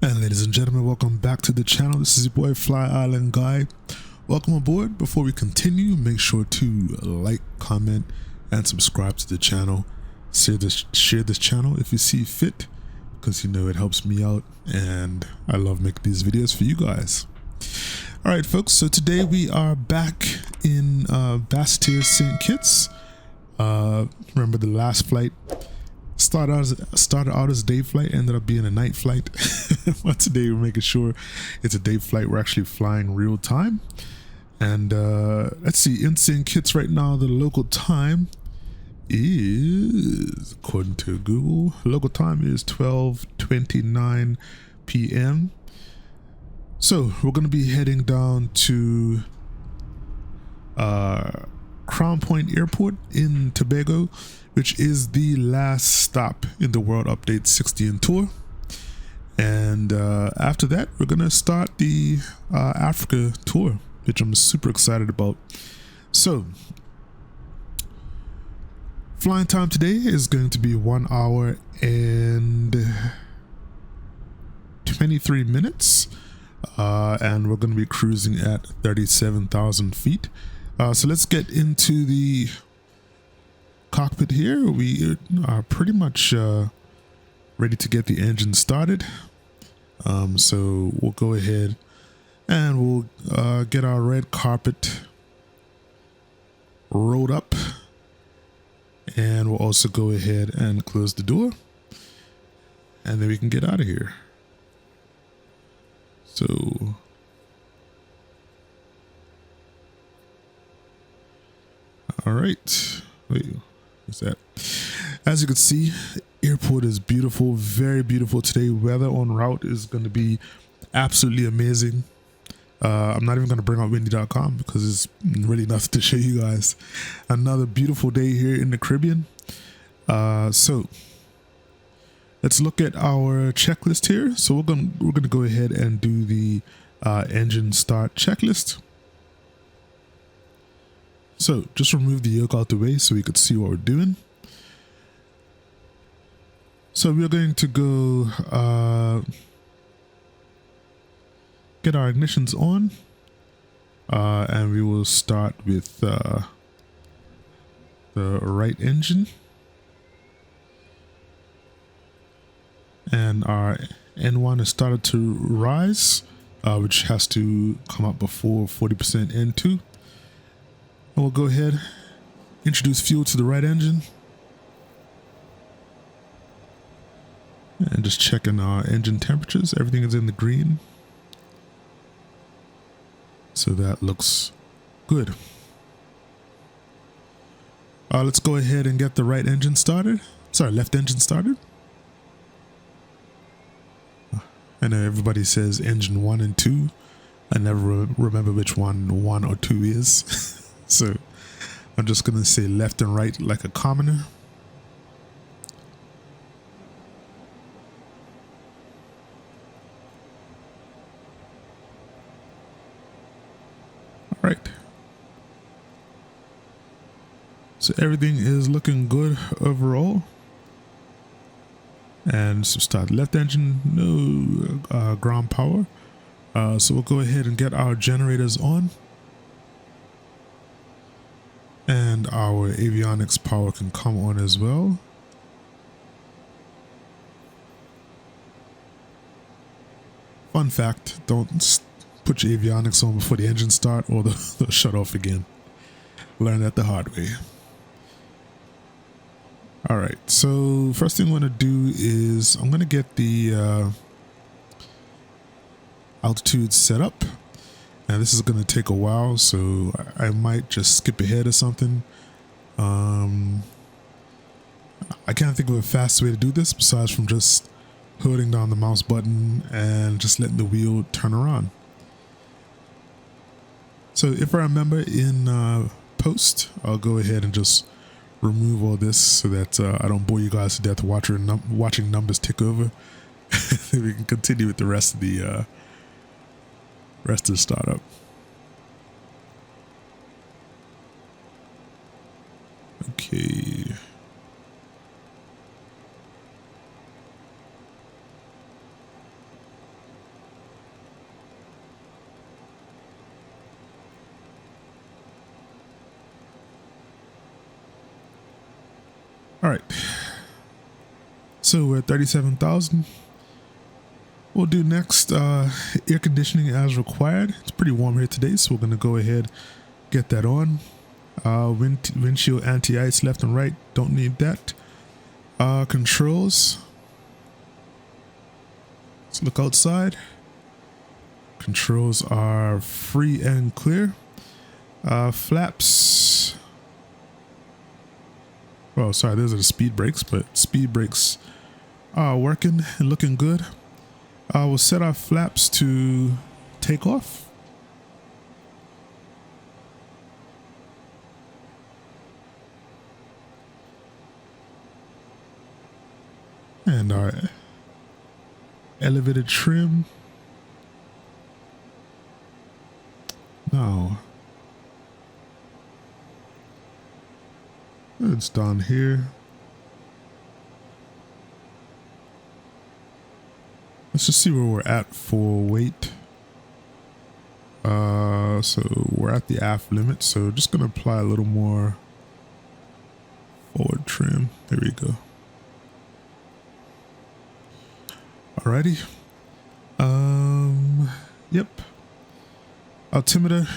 And ladies and gentlemen, welcome back to the channel. This is your boy FlyIslandGuy. Welcome aboard. Before we continue, make sure to like, comment, and subscribe to the channel. Share this channel if you see fit, because you know it helps me out and I love making these videos for you guys. Alright folks, so today we are back in Basseterre St. Kitts. Remember the last flight started out as a day flight, ended up being a night flight. But today we're making sure it's a day flight. We're actually flying real time. And let's see, in St. Kitts right now, the local time is, according to Google, local time is 12:29 p.m. So we're going to be heading down to Crown Point Airport in Tobago, which is the last stop in the World Update 60 tour. And after that, we're going to start the Africa tour, which I'm super excited about. So flying time today is going to be 1 hour and 23 minutes. And we're going to be cruising at 37,000 feet. So let's get into the cockpit here. We are pretty much ready to get the engine started. So we'll go ahead and we'll get our red carpet rolled up, and we'll also go ahead and close the door, and then we can get out of here. So all right, wait, what's that? As you can see, airport is beautiful, very beautiful today. Weather en route is going to be absolutely amazing. I'm not even going to bring out windy.com because there's really nothing to show you guys. Another beautiful day here in the Caribbean. So let's look at our checklist here. So we're gonna go ahead and do the engine start checklist. So just remove the yoke out the way so we could see what we're doing. So we're going to go get our ignitions on, and we will start with the right engine, and our N1 has started to rise, which has to come up before 40% N2. And we'll go ahead, introduce fuel to the right engine, and just checking our engine temperatures. Everything is in the green, so that looks good. Let's go ahead and get the right engine started. Sorry, left engine started. I know everybody says engine 1 and 2. I never remember which one 1 or 2 is. So I'm just gonna say left and right like a commoner. All right. So everything is looking good overall. And so start left engine, no ground power. So we'll go ahead and get our generators on. And our avionics power can come on as well. Fun fact, don't put your avionics on before the engine start or they'll shut off again. Learn that the hard way. All right, so first thing I'm going to do is I'm going to get the altitude set up. And this is going to take a while, so I might just skip ahead or something. I can't think of a fast way to do this besides from just holding down the mouse button and just letting the wheel turn around. So if I remember in post, I'll go ahead and just remove all this so that I don't bore you guys to death watching numbers tick over. Then we can continue with the rest of the startup. Okay. All right. So we're at 37,000. We'll do next air conditioning as required. It's pretty warm here today, so we're going to go ahead, get that on. Windshield anti-ice left and right, don't need that. Controls. Let's look outside. Controls are free and clear. Flaps. Oh, sorry, those are the speed brakes, but speed brakes are working and looking good. We'll set our flaps to takeoff. And our elevated trim. Now, it's down here. Let's just see where we're at for weight. So we're at the aft limit, so just gonna apply a little more forward trim. There we go. Alrighty. Yep. Altimeter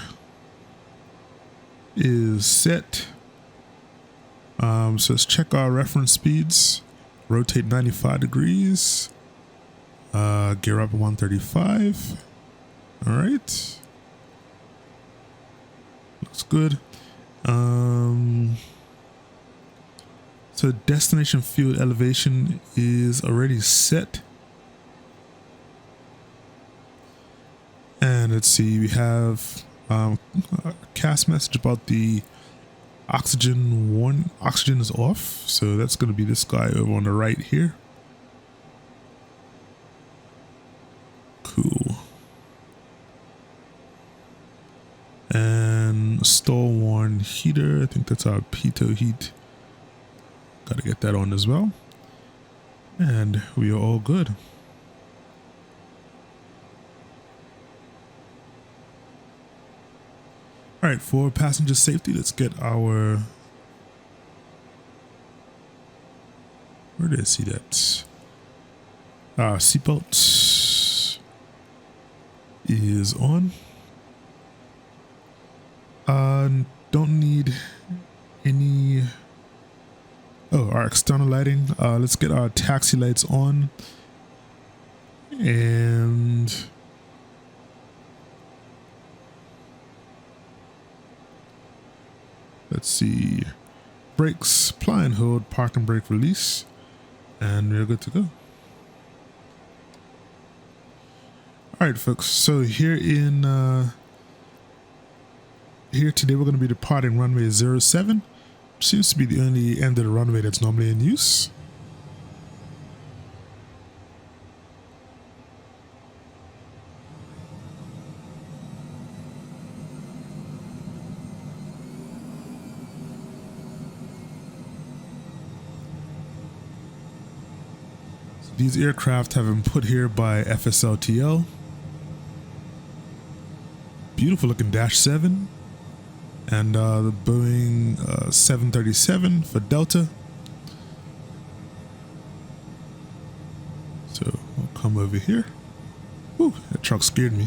is set. So let's check our reference speeds. Rotate 95 degrees. Gear up 135. All right. Looks good. So destination fuel elevation is already set. And let's see, we have a cast message about the oxygen warning. Oxygen is off, so that's going to be this guy over on the right here. Cool. And stall warn heater, I think that's our pitot heat. Got to get that on as well. And we are all good. All right, for passenger safety, let's get our, where did I see that? Seatbelt is on. Don't need any, oh, our external lighting. Let's get our taxi lights on. And let's see, brakes, apply and hold, park and brake release, and we're good to go. All right, folks, so here today we're going to be departing runway 07, which seems to be the only end of the runway that's normally in use. These aircraft have been put here by FSLTL. Beautiful looking Dash 7 and the Boeing 737 for Delta. So I'll come over here. Whew, that truck scared me.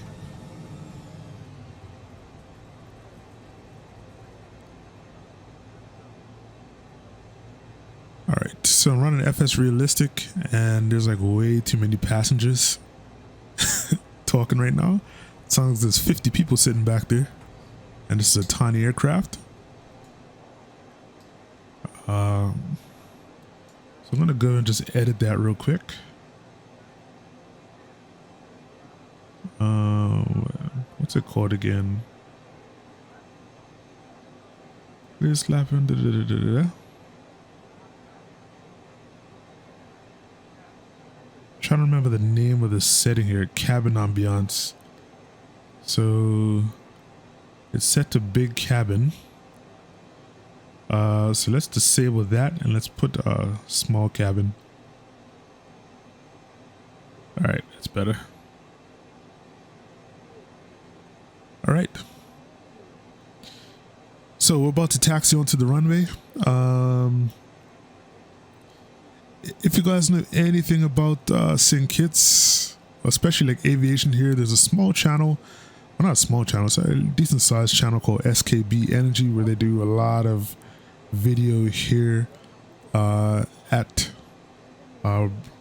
Alright, so I'm running FS Realistic and there's like way too many passengers talking right now. It sounds like there's 50 people sitting back there. And this is a tiny aircraft. So I'm gonna go and just edit that real quick. What's it called again? Rear slap and trying to remember the name of the setting here. Cabin ambiance. So it's set to big cabin. So let's disable that and let's put a small cabin. All right, that's better. All right. So we're about to taxi onto the runway. If you guys know anything about sync kits, especially like aviation here, there's a small channel, well, not a small channel, it's a decent sized channel called SKBEnergy, where they do a lot of video here at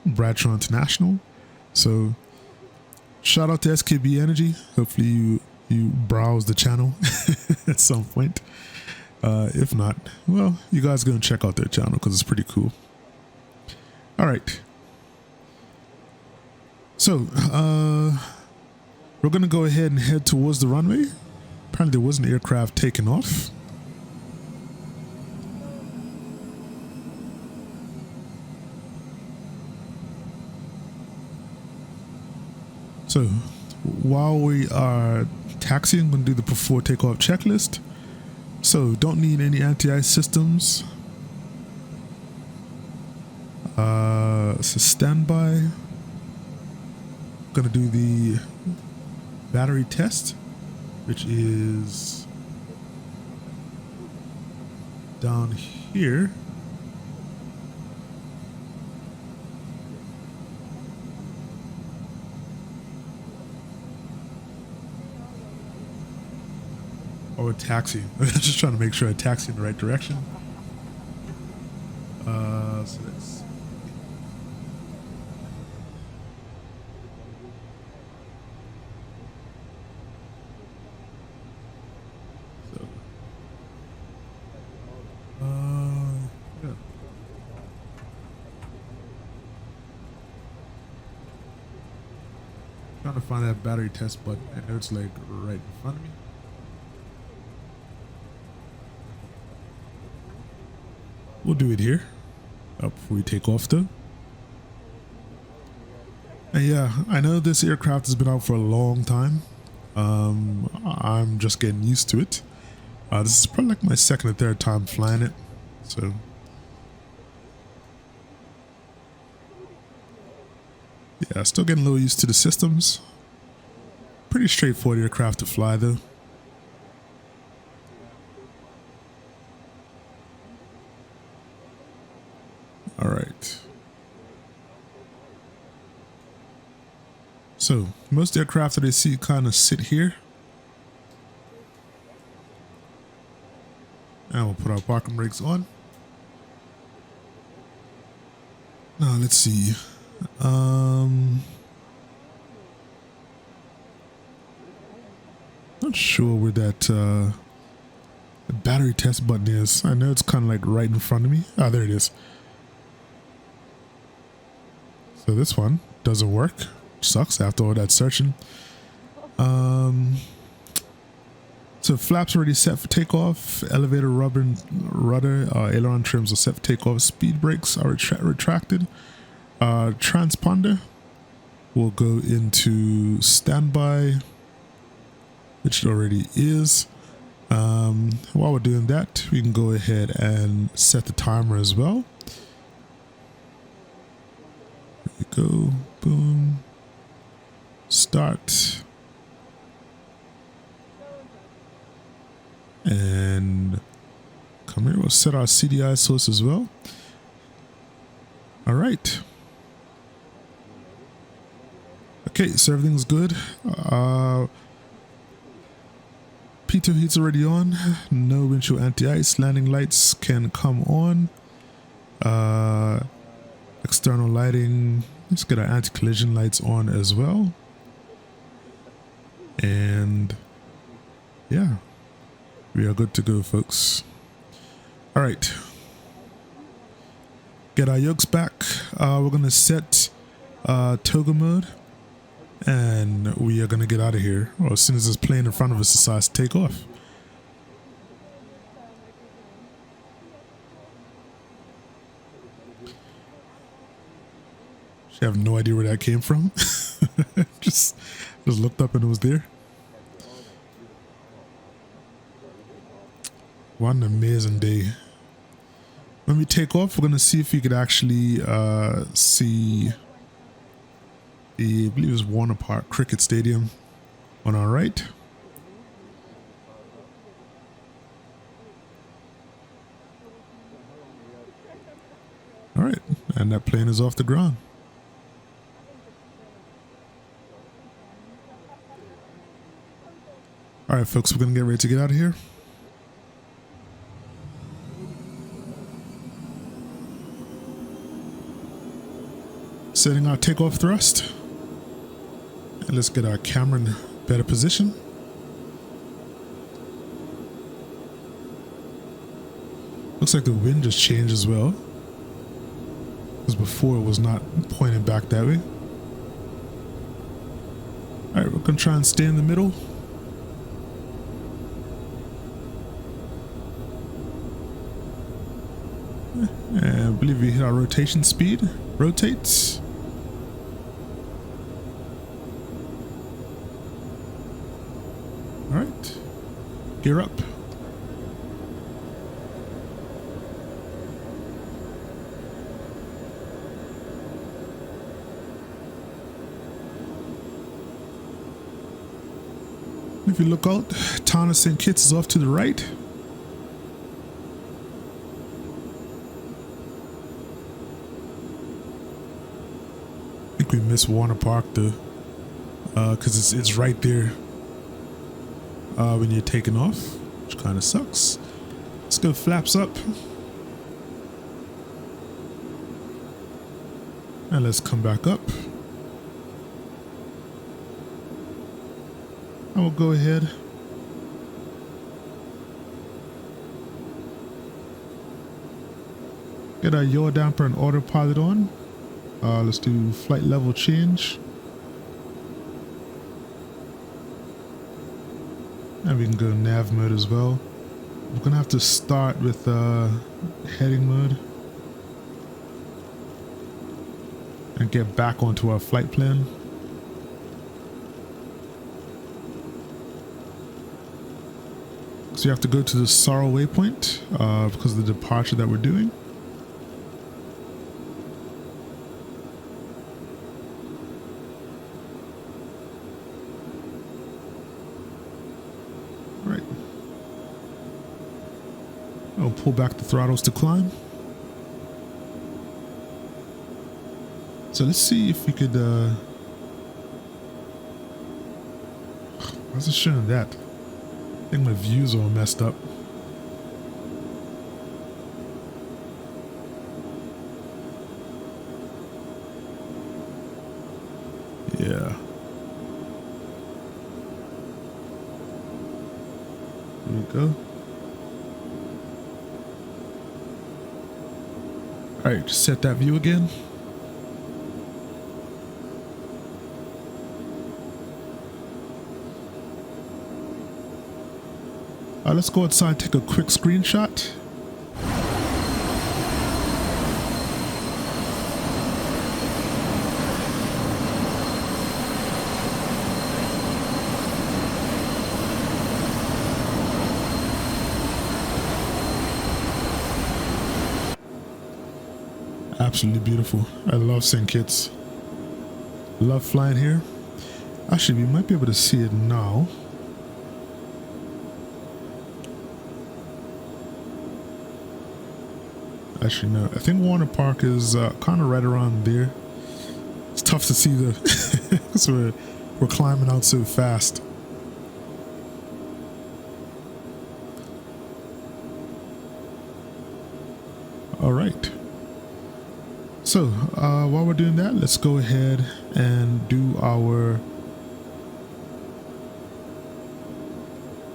Bradshaw International. So shout out to SKBEnergy. Hopefully you browse the channel at some point. If not, well, you guys go and check out their channel because it's pretty cool. All right. So we're going to go ahead and head towards the runway. Apparently there was an aircraft taking off. So while we are taxiing, I'm going to do the before takeoff checklist. So don't need any anti-ice systems. So standby. Going to do the battery test, which is down here. Oh, a taxi. I'm just trying to make sure I taxi in the right direction. So let's. So. Yeah. Trying to find that battery test button. I know it's like right in front of me. We'll do it here before we take off though. And yeah, I know this aircraft has been out for a long time. I'm just getting used to it. This is probably like my second or third time flying it. So yeah, still getting a little used to the systems. Pretty straightforward aircraft to fly though. All right. So most aircraft that I see kind of sit here. And we'll put our parking brakes on. Now let's see. Not sure where that battery test button is. I know it's kind of like right in front of me. Ah, there it is. So this one doesn't work. Sucks after all that searching. So flaps already set for takeoff. Elevator, rubber, rudder, aileron trims are set for takeoff. Speed brakes are retracted. Transponder will go into standby, which it already is. While we're doing that, we can go ahead and set the timer as well. There we go. Boom. Start. And come here, we'll set our CDI source as well. All right. Okay, so everything's good. P2 heat's already on. No windshield anti-ice. Landing lights can come on. External lighting. Let's get our anti-collision lights on as well. And yeah, we are good to go, folks. All right. Get our yokes back. We're going to set toggle mode. And we are going to get out of here. Or as soon as this plane in front of us decides to take off. I have no idea where that came from. just looked up and it was there. What an amazing day. When we take off, we're going to see if we could actually see the, I believe it was Warner Park Cricket Stadium on our right. All right, And that plane is off the ground. All right, folks, we're gonna get ready to get out of here. Setting our takeoff thrust. And let's get our camera in better position. Looks like the wind just changed as well. Because before it was not pointing back that way. All right, we're gonna try and stay in the middle. And I believe we hit our rotation speed. Rotates. All right, gear up. If you look out, town of St. Kitts is off to the right. I think we missed Warner Park because it's right there when you're taking off, which kind of sucks. Let's go flaps up. And let's come back up. I will go ahead. Get our yaw damper and autopilot on. Let's do flight level change. And we can go nav mode as well. We're gonna have to start with heading mode. And get back onto our flight plan. So you have to go to the Sorrow waypoint because of the departure that we're doing. All right. I'll pull back the throttles to climb. So let's see if we could. Why's it showing that? I think my views are all messed up. Yeah. There we go. All right, just set that view again. Let's go outside, take a quick screenshot. Absolutely beautiful. I love St. Kitts. Love flying here. Actually, we might be able to see it now. Actually, no. I think Warner Park is kind of right around there. It's tough to see because we're climbing out so fast. All right. So while we're doing that, let's go ahead and do our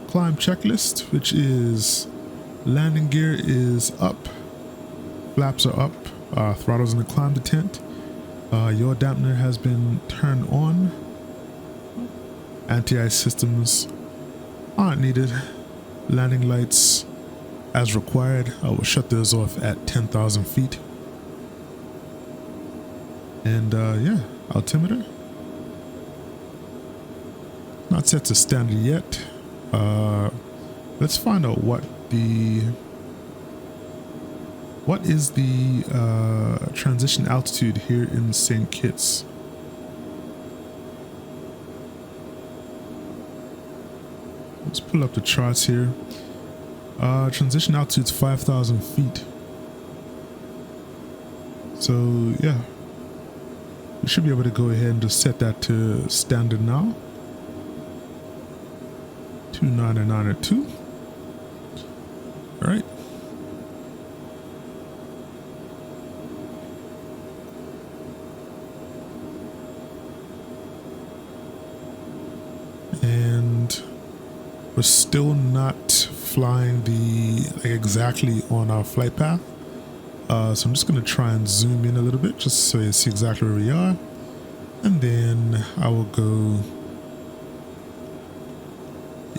climb checklist, which is landing gear is up. Flaps are up, throttles in the climb detent. Yaw dampener has been turned on. Anti-ice systems aren't needed. Landing lights as required. I will shut those off at 10,000 feet. And yeah, altimeter. Not set to standard yet. Let's find out what is the transition altitude here in St. Kitts. Let's pull up the charts here. Transition altitude is 5,000 feet. So yeah, we should be able to go ahead and just set that to standard now. 29902. All right. And we're still not flying exactly on our flight path. So I'm just going to try and zoom in a little bit just so you see exactly where we are. And then I will go,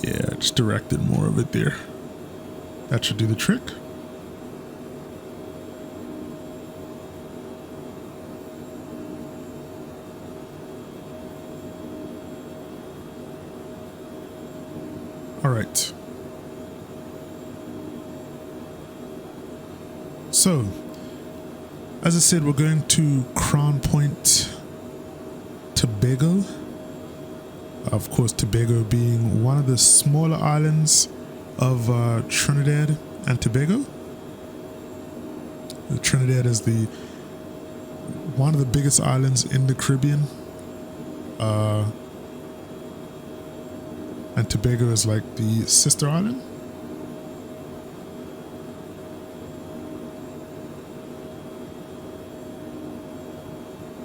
yeah, just directed more of it there. That should do the trick. All right. So, as I said, we're going to Crown Point, Tobago. Of course, Tobago being one of the smaller islands of Trinidad and Tobago. Trinidad is one of the biggest islands in the Caribbean. And Tobago is like the sister island.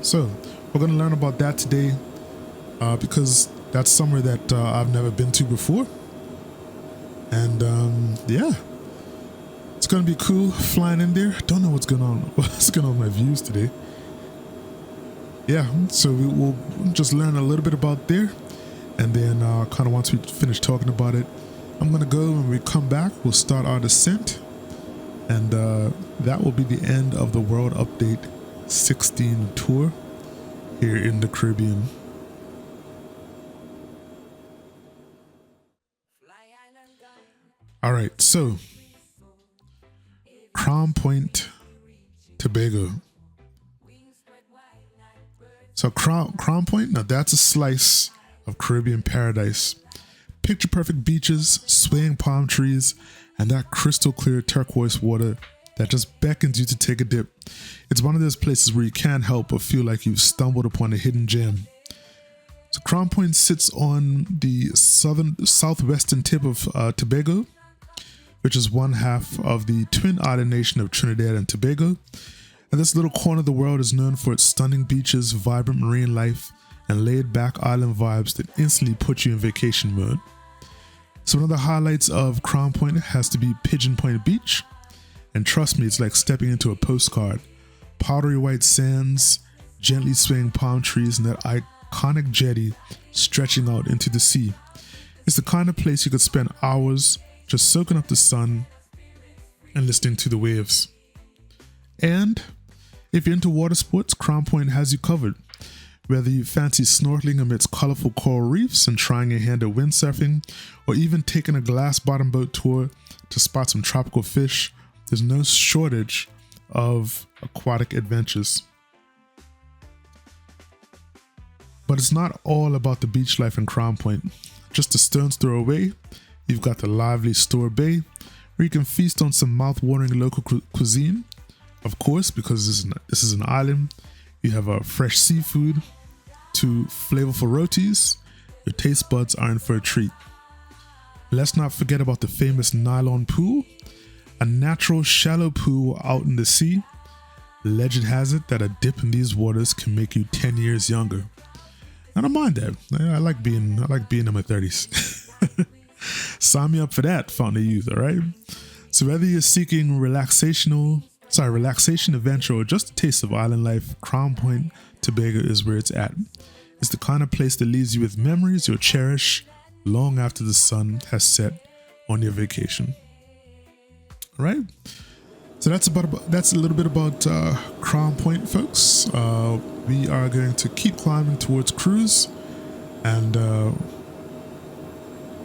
So we're going to learn about that today because that's somewhere that I've never been to before. And yeah, it's going to be cool flying in there. Don't know what's going on with my views today. Yeah, so we'll just learn a little bit about there. And then kind of once we finish talking about it, I'm going to go. When we come back, we'll start our descent. And that will be the end of the World Update 16 tour here in the Caribbean. All right, so Crown Point, Tobago. So Crown Point, now that's a slice of Caribbean paradise. Picture perfect beaches, swaying palm trees, and that crystal clear turquoise water that just beckons you to take a dip. It's one of those places where you can't help but feel like you've stumbled upon a hidden gem. So Crown Point sits on the southwestern tip of Tobago, which is one half of the twin island nation of Trinidad and Tobago. And this little corner of the world is known for its stunning beaches, vibrant marine life, and laid-back island vibes that instantly put you in vacation mode. So one of the highlights of Crown Point has to be Pigeon Point Beach. And trust me, it's like stepping into a postcard. Powdery white sands, gently swaying palm trees, and that iconic jetty stretching out into the sea. It's the kind of place you could spend hours just soaking up the sun and listening to the waves. And if you're into water sports, Crown Point has you covered. Whether you fancy snorkeling amidst colorful coral reefs and trying your hand at windsurfing, or even taking a glass bottom boat tour to spot some tropical fish, there's no shortage of aquatic adventures. But it's not all about the beach life in Crown Point. Just a stone's throw away, you've got the lively Store Bay, where you can feast on some mouth-watering local cuisine. Of course, because this is an island, you have fresh seafood to flavorful rotis. Your taste buds are in for a treat. Let's not forget about the famous nylon pool, a natural shallow pool out in the sea. Legend has it that a dip in these waters can make you 10 years younger. I don't mind that. I like being in my 30s. Sign me up for that, Fountain of Youth, all right? So whether you're seeking relaxation, adventure, or just a taste of island life, Crown Point, Tobago is where it's at. It's the kind of place that leaves you with memories you'll cherish long after the sun has set on your vacation. All right? So that's a little bit about Crown Point, folks. We are going to keep climbing towards cruise, and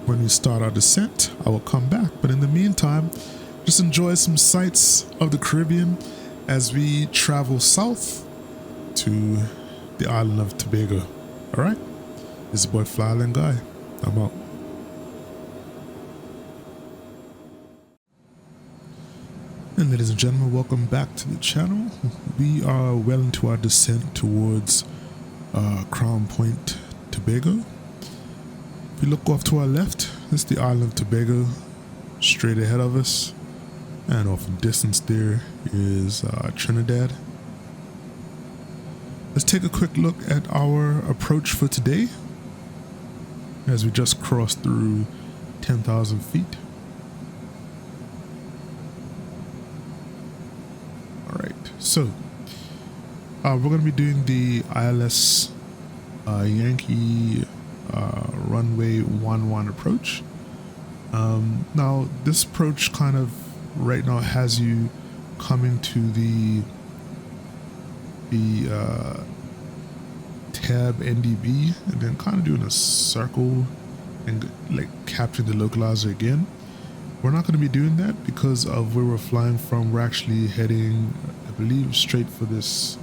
when we start our descent, I will come back. But in the meantime, just enjoy some sights of the Caribbean as we travel south to the island of Tobago. All right? This is your boy FlyIslandGuy. I'm out. And Ladies and gentlemen, welcome back to the channel. We are well into our descent towards Crown Point, Tobago. If we look off to our left, this is the island of Tobago, straight ahead of us, and off in distance there is Trinidad. Let's take a quick look at our approach for today as we just crossed through 10,000 feet. So, we're going to be doing the ILS Yankee runway 11 approach. Now, this approach kind of right now has you coming to the tab NDB and then kind of doing a circle and like capturing the localizer again. We're not going to be doing that because of where we're flying from. We're actually heading, I believe, straight for this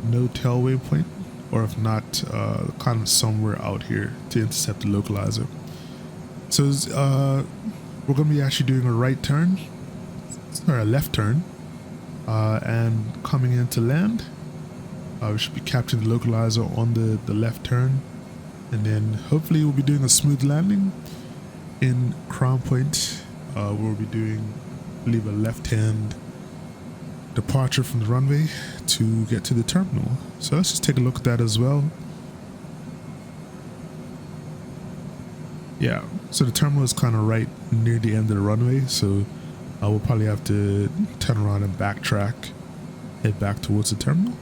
no tailway point, or if not, kind of somewhere out here to intercept the localizer. So we're going to be actually doing a right turn, or a left turn, and coming into land. We should be capturing the localizer on the left turn, and then hopefully we'll be doing a smooth landing in Crown Point. We'll be doing, I believe, a left-hand departure from the runway to get to the terminal. So let's just take a look at that as well. Yeah, so the terminal is kind of right near the end of the runway, so we'll probably have to turn around and backtrack, head back towards the terminal.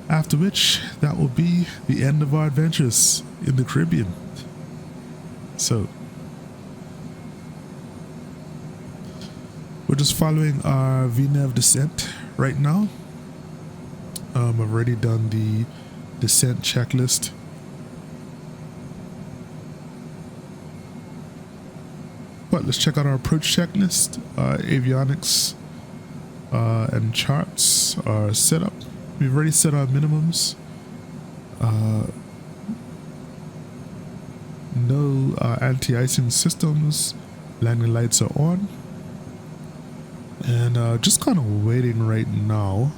After which, that will be the end of our adventures in the Caribbean. So, we're just following our VNAV descent right now. I've already done the descent checklist. But let's check out our approach checklist. Avionics and charts are set up. We've already set our minimums. No anti-icing systems. Landing lights are on. And just kind of waiting right now.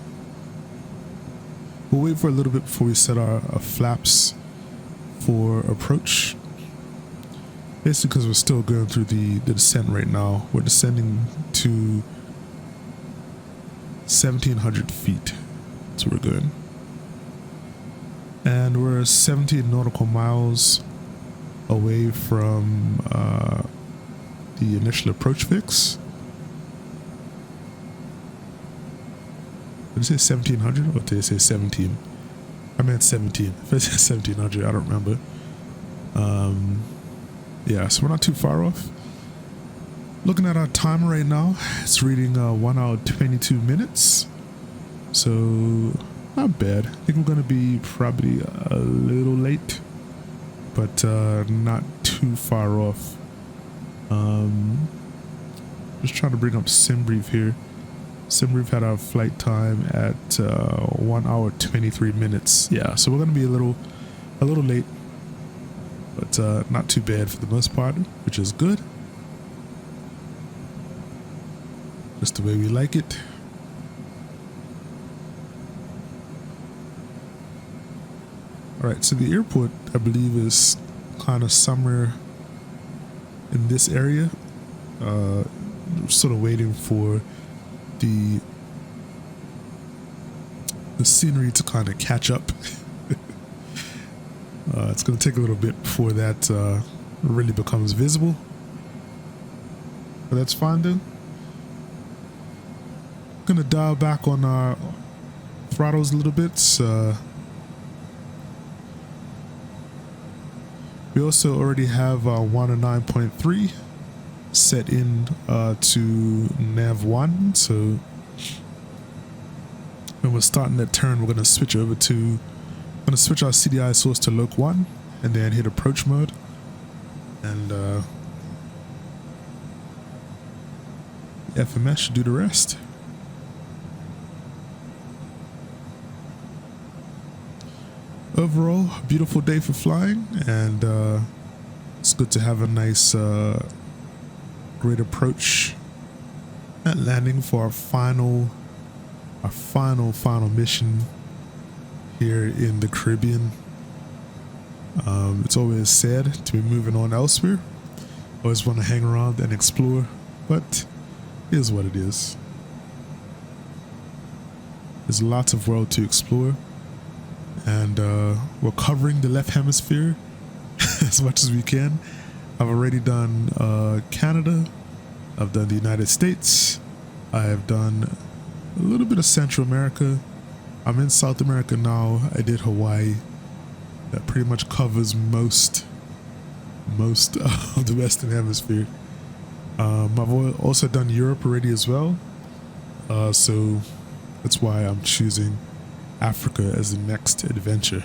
We'll wait for a little bit before we set our flaps for approach. Basically because we're still going through the descent right now. We're descending to 1,700 feet. That's where we're going. And we're 17 nautical miles away from the initial approach fix. Did I say 1,700 or did I say 17? I meant 17. If I said 1,700, I don't remember. Yeah, so we're not too far off. Looking at our timer right now, it's reading 1 hour 22 minutes. So, not bad. I think we're going to be probably a little late, but not too far off. Just trying to bring up SimBrief here. SimBrief had our flight time at 1 hour 23 minutes. Yeah, so we're going to be a little late, but not too bad for the most part, which is good. Just the way we like it. Alright, so the airport, I believe, is kind of somewhere in this area. Sort of waiting for the scenery to kind of catch up. It's going to take a little bit before that really becomes visible. But that's fine then. Going to dial back on our throttles a little bit. We also already have 109.3 set in to nav 1, so when we're starting that turn, we're going to switch over to, our CDI source to Loc 1 and then hit approach mode, and FMS should do the rest. Overall, beautiful day for flying, and it's good to have a nice great approach And landing for our final mission here in the Caribbean. It's always sad to be moving on elsewhere. Always want to hang around and explore, but it is what it is. There's lots of world to explore, and we're covering the left hemisphere as much as we can. I've already done Canada, I've done the United States, I have done a little bit of Central America, I'm in South America now, I did Hawaii. That pretty much covers most of the Western Hemisphere. I've also done Europe already as well, so that's why I'm choosing Africa as the next adventure.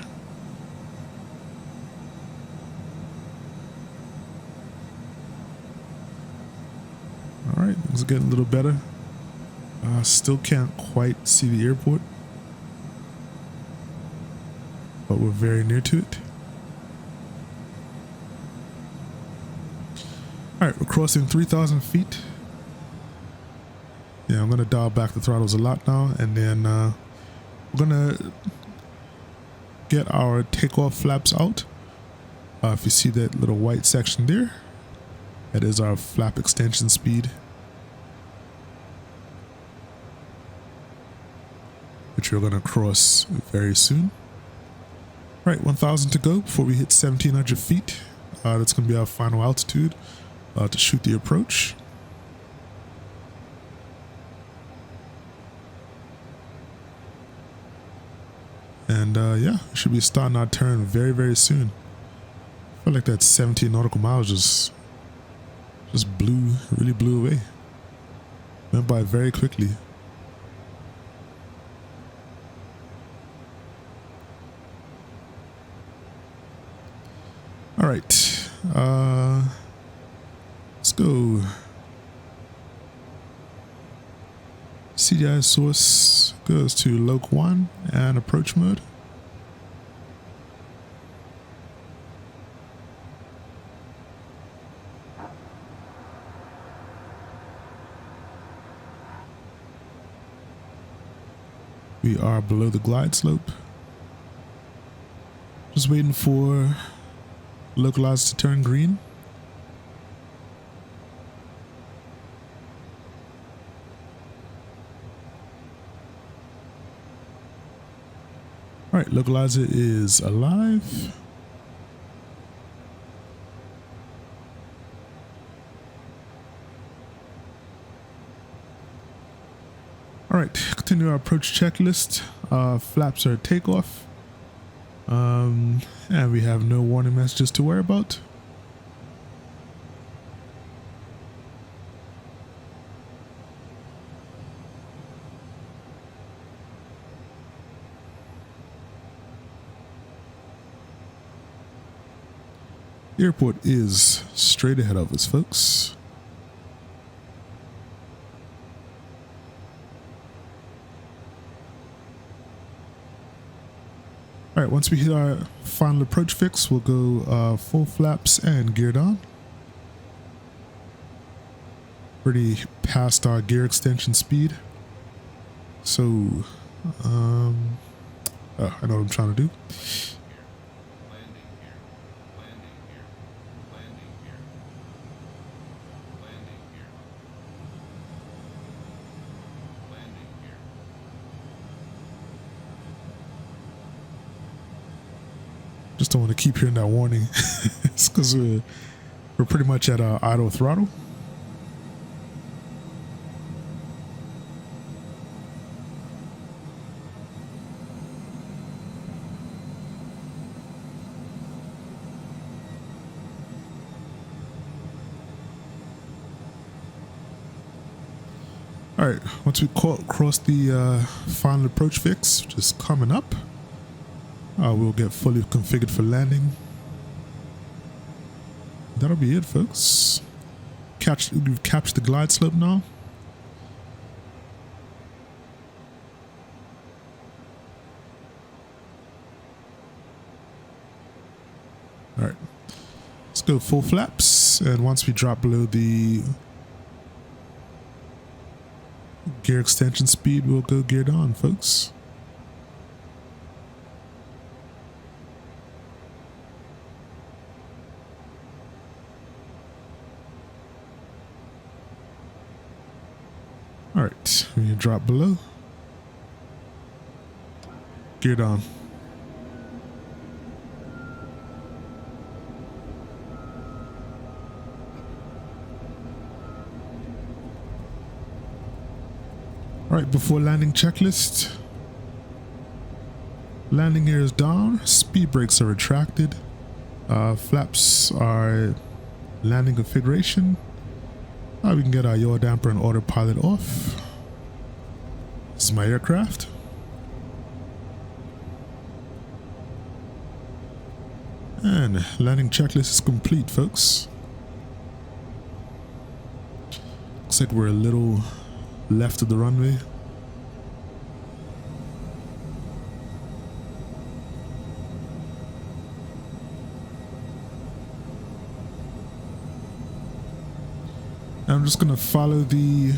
Alright, things are getting a little better. Still can't quite see the airport, but we're very near to it. Alright, we're crossing 3,000 feet. Yeah, I'm going to dial back the throttles a lot now, and then we're going to get our takeoff flaps out. If you see that little white section there, that is our flap extension speed, which we're going to cross very soon. Right, 1,000 to go before we hit 1,700 feet. That's going to be our final altitude to shoot the approach. And yeah, we should be starting our turn very, very soon. I feel like that 17 nautical miles just really blew away. Went by very quickly. All right, let's go. CDI source goes to Loc 1 and approach mode. We are below the glide slope. Just waiting for Localizer to turn green. All right, Localizer is alive. All right, continue our approach checklist. Flaps are takeoff. And we have no warning messages to worry about. The airport is straight ahead of us, folks. All right, once we hit our final approach fix, we'll go full flaps and geared on. Already past our gear extension speed. So, I know what I'm trying to do. Just don't want to keep hearing that warning. It's because we're pretty much at idle throttle. All right, once we cross the final approach fix, which is coming up, we'll get fully configured for landing. That'll be it, folks. We've captured the glide slope now. All right, let's go full flaps, and once we drop below the gear extension speed, we'll go geared on, folks. All right, when you drop below, geared on. All right, before landing checklist. Landing gear is down, speed brakes are retracted, flaps are landing configuration. We can get our yaw damper and autopilot off. This is my aircraft. And landing checklist is complete, folks. Looks like we're a little left of the runway. I'm just gonna follow the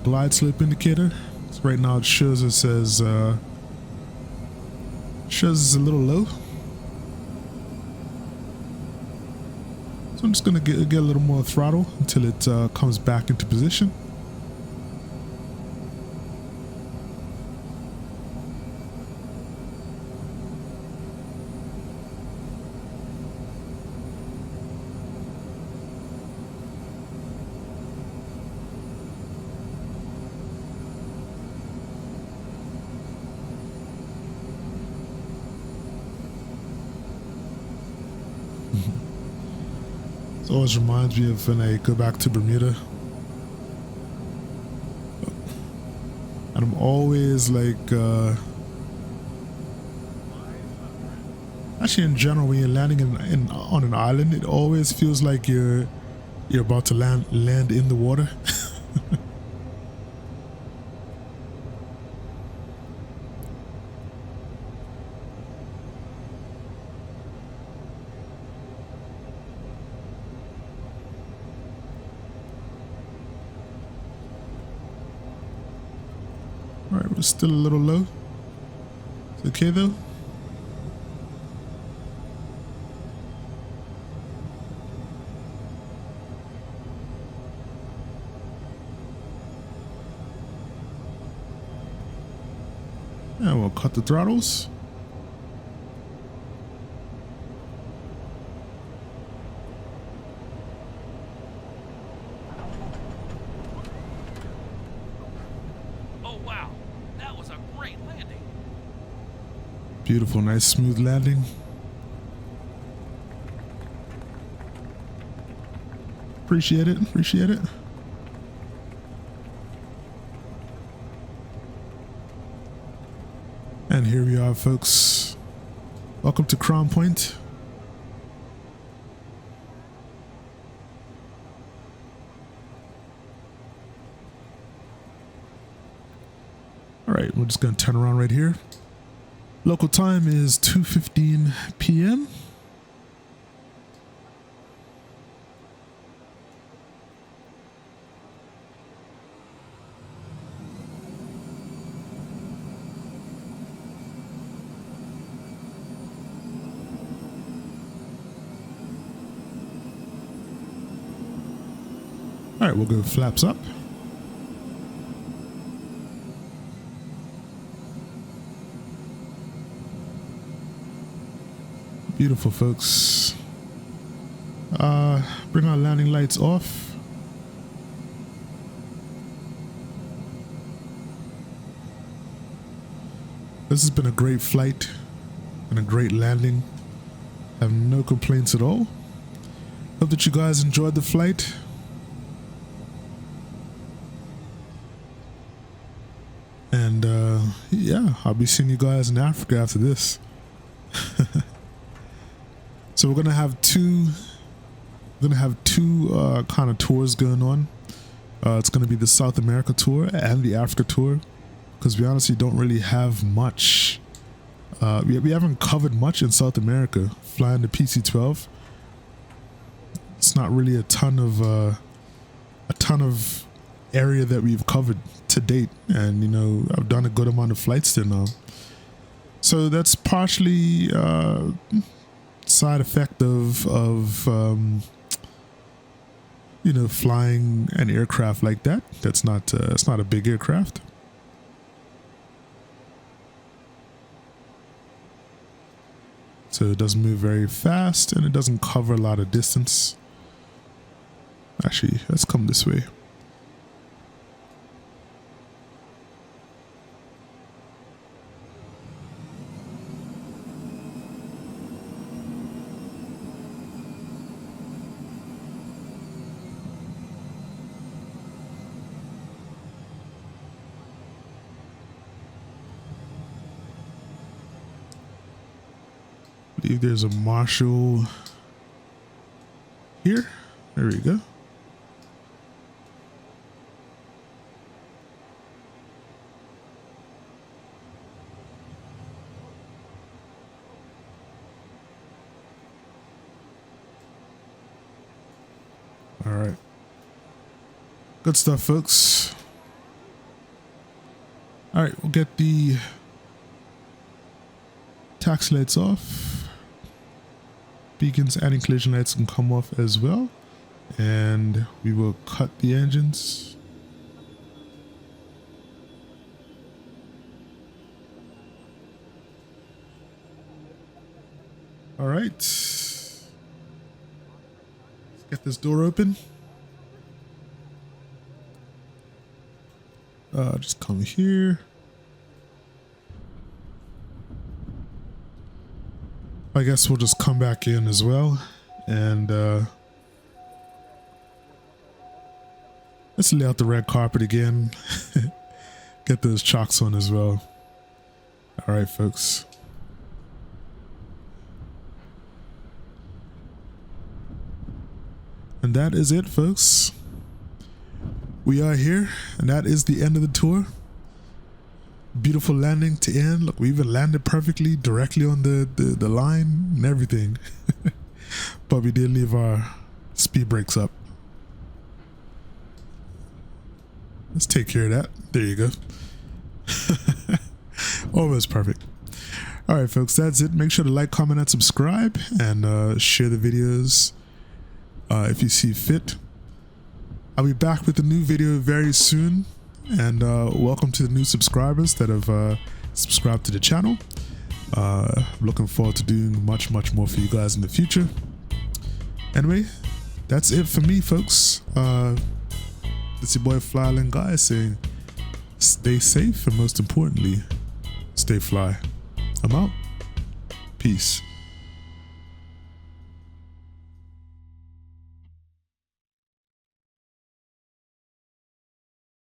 glide slope indicator. So right now it shows it's a little low. So I'm just gonna get a little more throttle until it comes back into position. It always reminds me of when I go back to Bermuda. And I'm always like, actually in general, when you're landing on an island, it always feels like you're about to land in the water. Alright, we're still a little low. It's okay though. And we'll cut the throttles. Beautiful, nice smooth landing. Appreciate it, appreciate it. And here we are, folks. Welcome to Crown Point. All right, we're just gonna turn around right here. Local time is 2:15 p.m. All right, we'll go flaps up. Beautiful, folks. Bring our landing lights off. This has been a great flight and a great landing. I have no complaints at all. Hope that you guys enjoyed the flight. And yeah, I'll be seeing you guys in Africa after this. So we're gonna have two kind of tours going on. It's gonna be the South America tour and the Africa tour, because we honestly don't really have much. We haven't covered much in South America. Flying the PC-12, it's not really a ton of area that we've covered to date, and you know, I've done a good amount of flights there now. So that's partially side effect of you know, flying an aircraft like that. That's not it's not a big aircraft. So it doesn't move very fast and it doesn't cover a lot of distance. Actually, let's come this way. I believe there's a marshal here. There we go. All right. Good stuff, folks. All right, we'll get the taxi lights off. Beacons and collision lights can come off as well. And we will cut the engines. All right. Let's get this door open. Just come here. I guess we'll just come back in as well, and let's lay out the red carpet again. Get those chocks on as well. All right, folks. And that is it, folks. We are here, and that is the end of the tour. Beautiful landing to end. Look, we even landed perfectly directly on the line and everything. But we did leave our speed brakes up. Let's take care of that. There you go. Almost perfect. All right, folks, that's it. Make sure to like, comment, and subscribe, and share the videos if you see fit. I'll be back with a new video very soon. And welcome to the new subscribers that have subscribed to the channel. Looking forward to doing much more for you guys in the future. Anyway, that's it for me, folks. It's your boy FlyIslandGuy saying stay safe, and most importantly, stay fly. I'm out. Peace.